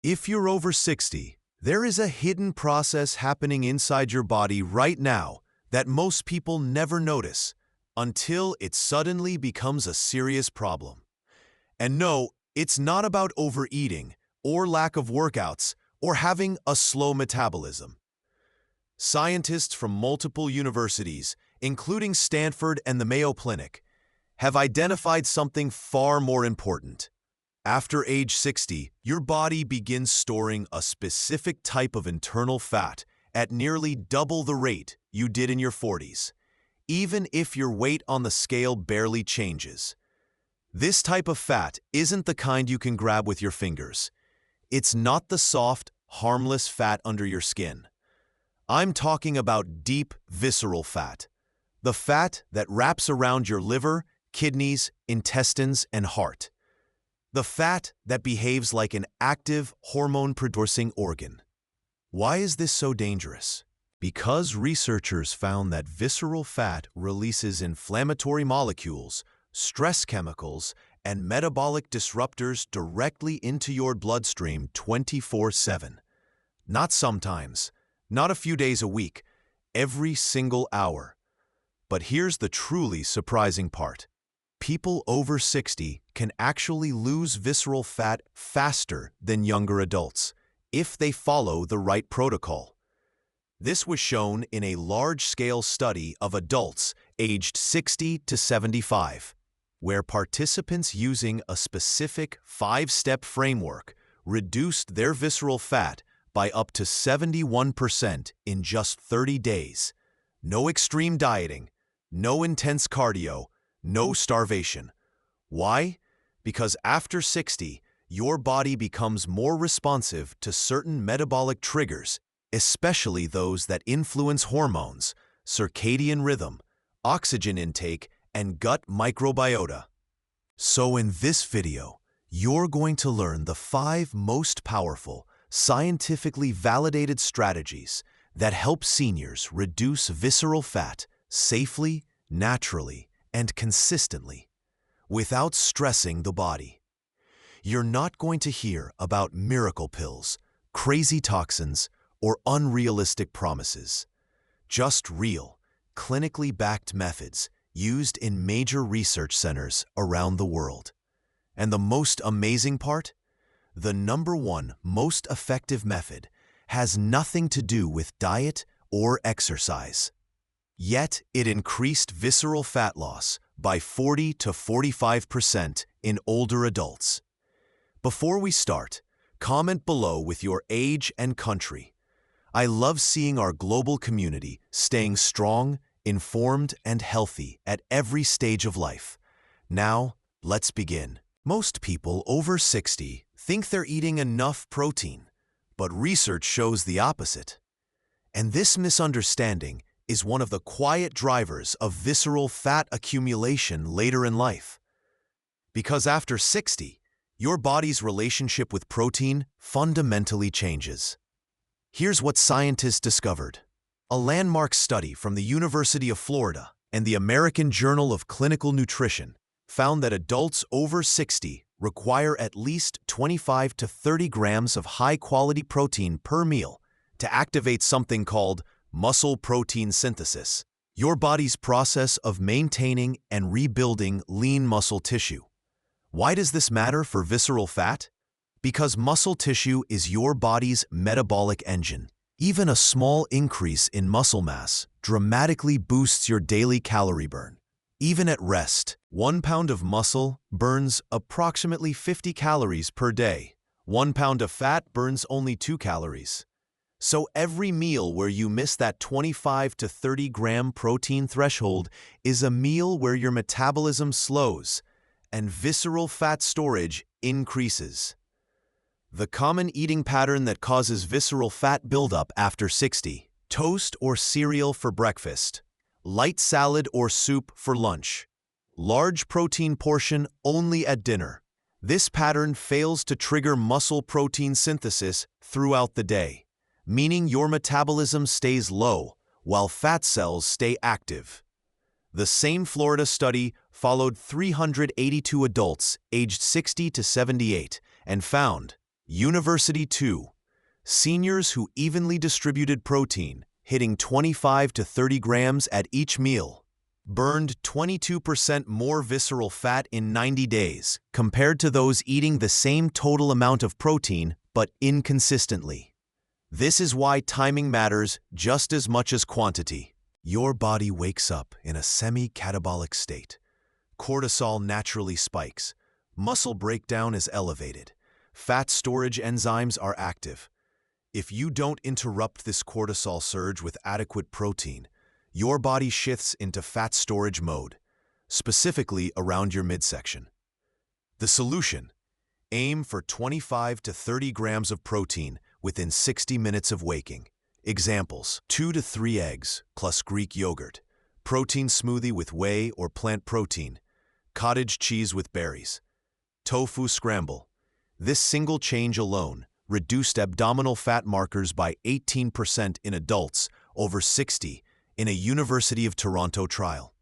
If you're over 60, there is a hidden process happening inside your body right now that most people never notice until it suddenly becomes a serious problem. And no, it's not about overeating or lack of workouts or having a slow metabolism. Scientists from multiple universities, including Stanford and the Mayo Clinic, have identified something far more important. After age 60, your body begins storing a specific type of internal fat at nearly double the rate you did in your 40s, even if your weight on the scale barely changes. This type of fat isn't the kind you can grab with your fingers. It's not the soft, harmless fat under your skin. I'm talking about deep, visceral fat, the fat that wraps around your liver, kidneys, intestines, and heart. The fat that behaves like an active, hormone-producing organ. Why is this so dangerous? Because researchers found that visceral fat releases inflammatory molecules, stress chemicals, and metabolic disruptors directly into your bloodstream 24/7. Not sometimes, not a few days a week, every single hour. But here's the truly surprising part. People over 60 can actually lose visceral fat faster than younger adults if they follow the right protocol. This was shown in a large-scale study of adults aged 60 to 75, where participants using a specific 5-step framework reduced their visceral fat by up to 71% in just 30 days. No extreme dieting, no intense cardio, no starvation. Why? Because after 60, your body becomes more responsive to certain metabolic triggers, especially those that influence hormones, circadian rhythm, oxygen intake, and gut microbiota. So in this video, you're going to learn the 5 most powerful, scientifically validated strategies that help seniors reduce visceral fat safely, naturally, and consistently, without stressing the body. You're not going to hear about miracle pills, crazy toxins, or unrealistic promises. Just real, clinically backed methods used in major research centers around the world. And the most amazing part? The #1 most effective method has nothing to do with diet or exercise. Yet it increased visceral fat loss by 40 to 45% in older adults. Before we start, comment below with your age and country. I love seeing our global community staying strong, informed, and healthy at every stage of life. Now, let's begin. Most people over 60 think they're eating enough protein, but research shows the opposite. And this misunderstanding is one of the quiet drivers of visceral fat accumulation later in life. Because after 60, your body's relationship with protein fundamentally changes. Here's what scientists discovered. A landmark study from the University of Florida and the American Journal of Clinical Nutrition found that adults over 60 require at least 25 to 30 grams of high-quality protein per meal to activate something called muscle protein synthesis, your body's process of maintaining and rebuilding lean muscle tissue. Why does this matter for visceral fat? Because muscle tissue is your body's metabolic engine. Even a small increase in muscle mass dramatically boosts your daily calorie burn. Even at rest, 1 pound of muscle burns approximately 50 calories per day. 1 pound of fat burns only 2 calories. So every meal where you miss that 25 to 30 gram protein threshold is a meal where your metabolism slows and visceral fat storage increases. The common eating pattern that causes visceral fat buildup after 60: toast or cereal for breakfast, light salad or soup for lunch, large protein portion only at dinner. This pattern fails to trigger muscle protein synthesis throughout the day, meaning your metabolism stays low while fat cells stay active. The same Florida study followed 382 adults aged 60 to 78 and found, University 2. Seniors who evenly distributed protein, hitting 25 to 30 grams at each meal, burned 22% more visceral fat in 90 days compared to those eating the same total amount of protein but inconsistently. This is why timing matters just as much as quantity. Your body wakes up in a semi-catabolic state. Cortisol naturally spikes. Muscle breakdown is elevated. Fat storage enzymes are active. If you don't interrupt this cortisol surge with adequate protein, your body shifts into fat storage mode, specifically around your midsection. The solution: aim for 25 to 30 grams of protein within 60 minutes of waking. Examples: 2 to 3 eggs plus Greek yogurt, protein smoothie with whey or plant protein, cottage cheese with berries, tofu scramble. This single change alone reduced abdominal fat markers by 18% in adults over 60 in a University of Toronto trial.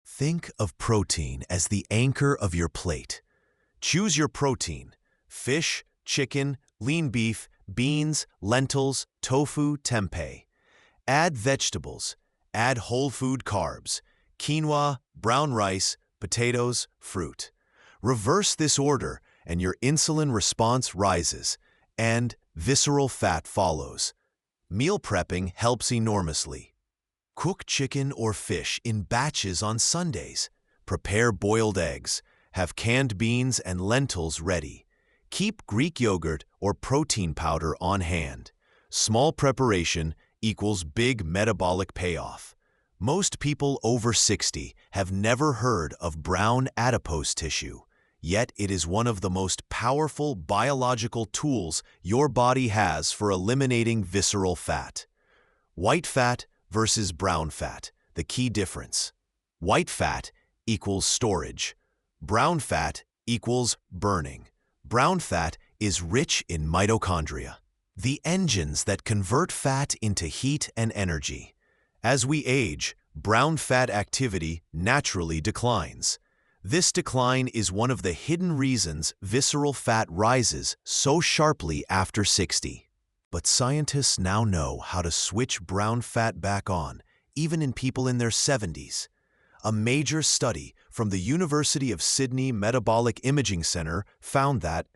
Think of protein as the anchor of your plate. Choose your protein: fish, chicken, lean beef, beans, lentils, tofu, tempeh. Add vegetables. Add whole food carbs: quinoa, brown rice, potatoes, fruit. Reverse this order and your insulin response rises, and visceral fat follows. Meal prepping helps enormously. Cook chicken or fish in batches on Sundays. Prepare boiled eggs. Have canned beans and lentils ready. Keep Greek yogurt or protein powder on hand. Small preparation equals big metabolic payoff. Most people over 60 have never heard of brown adipose tissue, yet it is one of the most powerful biological tools your body has for eliminating visceral fat. White fat versus brown fat, the key difference. White fat equals storage. Brown fat equals burning. Brown fat is rich in mitochondria, the engines that convert fat into heat and energy. As we age, brown fat activity naturally declines. This decline is one of the hidden reasons visceral fat rises so sharply after 60. But scientists now know how to switch brown fat back on, even in people in their 70s. A major study from the University of Sydney Metabolic Imaging Center found that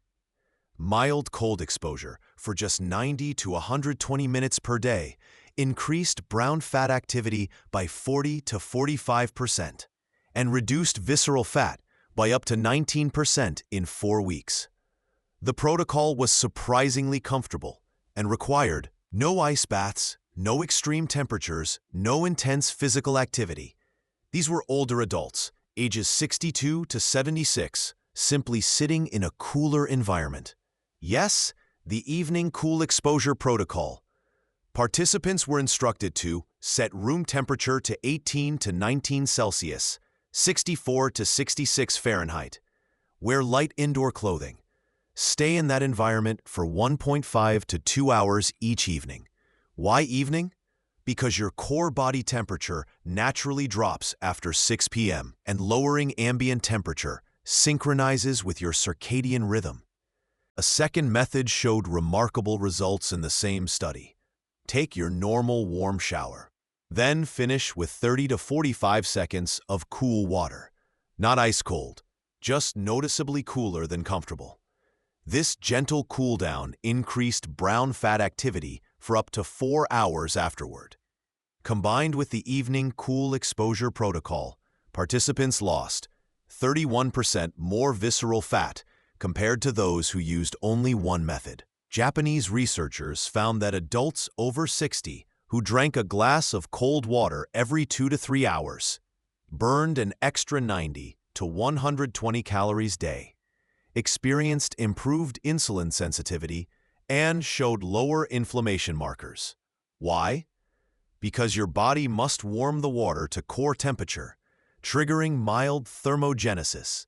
mild cold exposure for just 90 to 120 minutes per day increased brown fat activity by 40 to 45% and reduced visceral fat by up to 19% in 4 weeks. The protocol was surprisingly comfortable and required no ice baths, no extreme temperatures, no intense physical activity. These were older adults, ages 62 to 76, simply sitting in a cooler environment. Yes, the evening cool exposure protocol. Participants were instructed to set room temperature to 18 to 19 Celsius, 64 to 66 Fahrenheit. Wear light indoor clothing. Stay in that environment for 1.5 to 2 hours each evening. Why evening? Because your core body temperature naturally drops after 6 p.m. and lowering ambient temperature synchronizes with your circadian rhythm. A second method showed remarkable results in the same study. Take your normal warm shower. Then finish with 30 to 45 seconds of cool water. Not ice cold, just noticeably cooler than comfortable. This gentle cool down increased brown fat activity for up to 4 hours afterward. Combined with the evening cool exposure protocol, participants lost 31% more visceral fat compared to those who used only one method. Japanese researchers found that adults over 60 who drank a glass of cold water every 2 to 3 hours burned an extra 90 to 120 calories a day, experienced improved insulin sensitivity, and showed lower inflammation markers. Why? Because your body must warm the water to core temperature, triggering mild thermogenesis.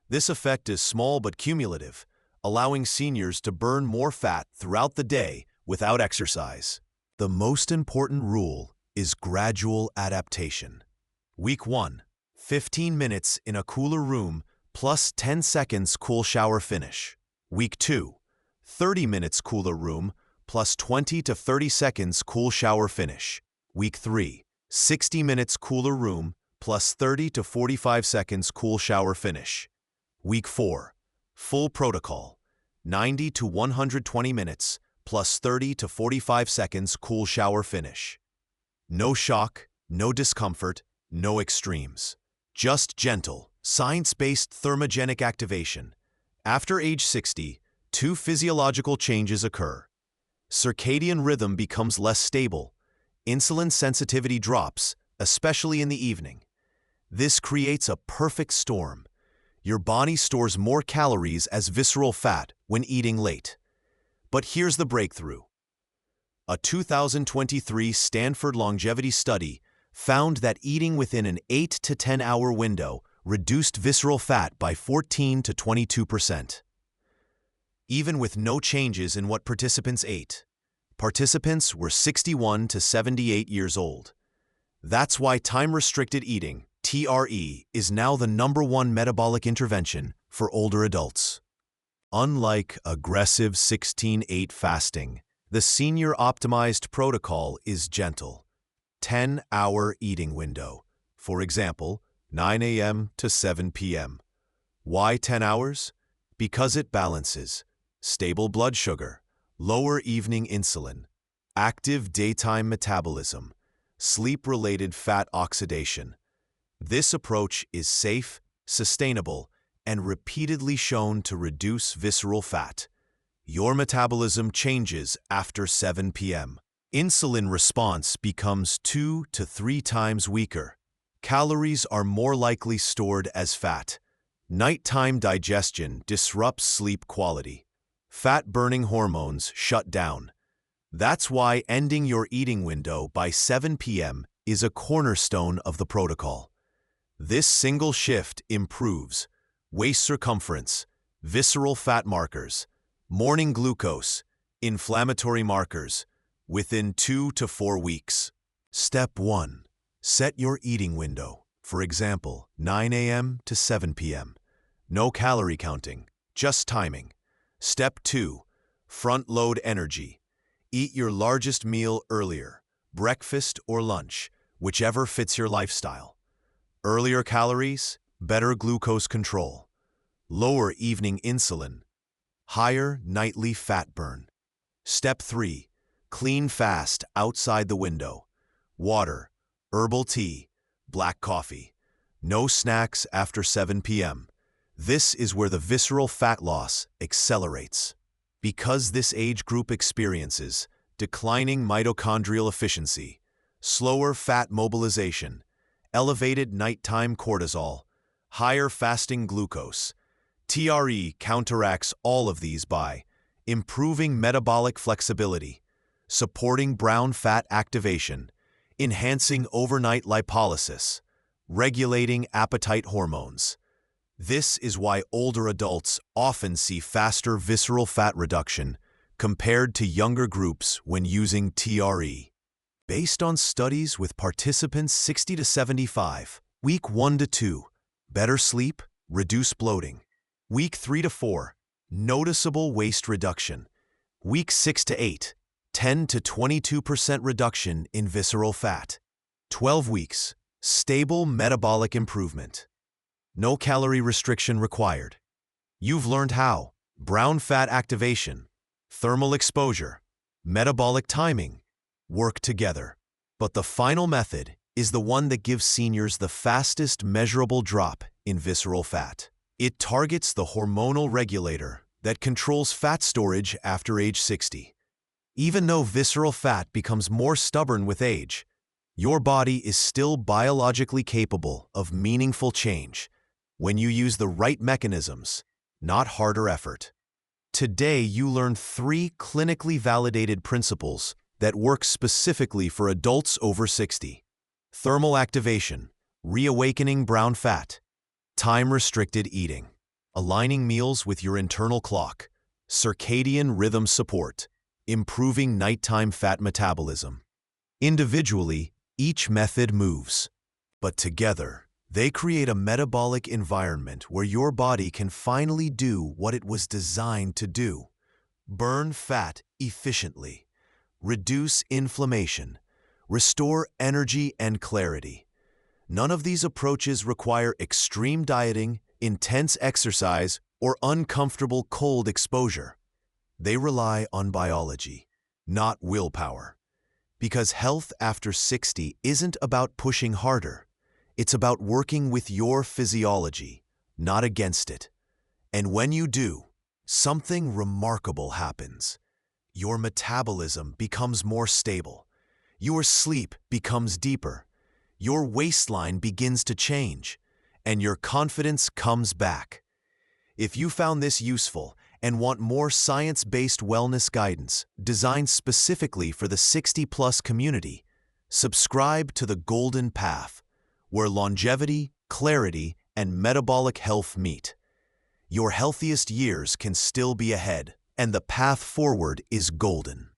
This effect is small but cumulative, allowing seniors to burn more fat throughout the day without exercise. The most important rule is gradual adaptation. Week 1, 15 minutes in a cooler room plus 10 seconds cool shower finish. Week 2, 30 minutes cooler room plus 20 to 30 seconds cool shower finish. Week 3, 60 minutes cooler room plus 30 to 45 seconds cool shower finish. Week 4, full protocol, 90 to 120 minutes plus 30 to 45 seconds cool shower finish. No shock, no discomfort, no extremes. Just gentle, science-based thermogenic activation. After age 60, 2 physiological changes occur. Circadian rhythm becomes less stable. Insulin sensitivity drops, especially in the evening. This creates a perfect storm. Your body stores more calories as visceral fat when eating late. But here's the breakthrough. A 2023 Stanford longevity study found that eating within an 8 to 10 hour window reduced visceral fat by 14 to 22%. Even with no changes in what participants ate. Participants were 61 to 78 years old. That's why time-restricted eating, TRE, is now the #1 metabolic intervention for older adults. Unlike aggressive 16-8 fasting, the senior optimized protocol is gentle. 10-hour eating window, for example, 9 a.m. to 7 p.m. Why 10 hours? Because it balances stable blood sugar, lower evening insulin, active daytime metabolism, sleep-related fat oxidation. This approach is safe, sustainable, and repeatedly shown to reduce visceral fat. Your metabolism changes after 7 p.m. Insulin response becomes 2 to 3 times weaker. Calories are more likely stored as fat. Nighttime digestion disrupts sleep quality. Fat-burning hormones shut down. That's why ending your eating window by 7 p.m. is a cornerstone of the protocol. This single shift improves waist circumference, visceral fat markers, morning glucose, inflammatory markers, within 2 to 4 weeks. Step 1. Set your eating window, for example, 9 a.m. to 7 p.m. No calorie counting, just timing. Step 2. Front-load energy. Eat your largest meal earlier, breakfast or lunch, whichever fits your lifestyle. Earlier calories, better glucose control. Lower evening insulin. Higher nightly fat burn. Step 3. Clean fast outside the window. Water, herbal tea, black coffee. No snacks after 7 p.m. This is where the visceral fat loss accelerates. Because this age group experiences declining mitochondrial efficiency, slower fat mobilization, elevated nighttime cortisol, higher fasting glucose, TRE counteracts all of these by improving metabolic flexibility, supporting brown fat activation, enhancing overnight lipolysis, regulating appetite hormones. This is why older adults often see faster visceral fat reduction compared to younger groups when using TRE. Based on studies with participants 60 to 75, week 1 to 2, better sleep, reduce bloating. Week 3 to 4, noticeable waist reduction. Week 6 to 8, 10 to 22% reduction in visceral fat. 12 weeks, stable metabolic improvement. No calorie restriction required. You've learned how brown fat activation, thermal exposure, metabolic timing work together. But the final method is the one that gives seniors the fastest measurable drop in visceral fat. It targets the hormonal regulator that controls fat storage after age 60. Even though visceral fat becomes more stubborn with age, your body is still biologically capable of meaningful change when you use the right mechanisms, not harder effort. Today, you learned 3 clinically validated principles that work specifically for adults over 60. Thermal activation, reawakening brown fat, time-restricted eating, aligning meals with your internal clock, circadian rhythm support, improving nighttime fat metabolism. Individually, each method moves, but together, they create a metabolic environment where your body can finally do what it was designed to do: burn fat efficiently, reduce inflammation, restore energy and clarity. None of these approaches require extreme dieting, intense exercise, or uncomfortable cold exposure. They rely on biology, not willpower. Because health after 60 isn't about pushing harder. It's about working with your physiology, not against it. And when you do, something remarkable happens. Your metabolism becomes more stable. Your sleep becomes deeper. Your waistline begins to change, and your confidence comes back. If you found this useful and want more science-based wellness guidance designed specifically for the 60-plus community, subscribe to The Golden Path, where longevity, clarity, and metabolic health meet. Your healthiest years can still be ahead, and the path forward is golden.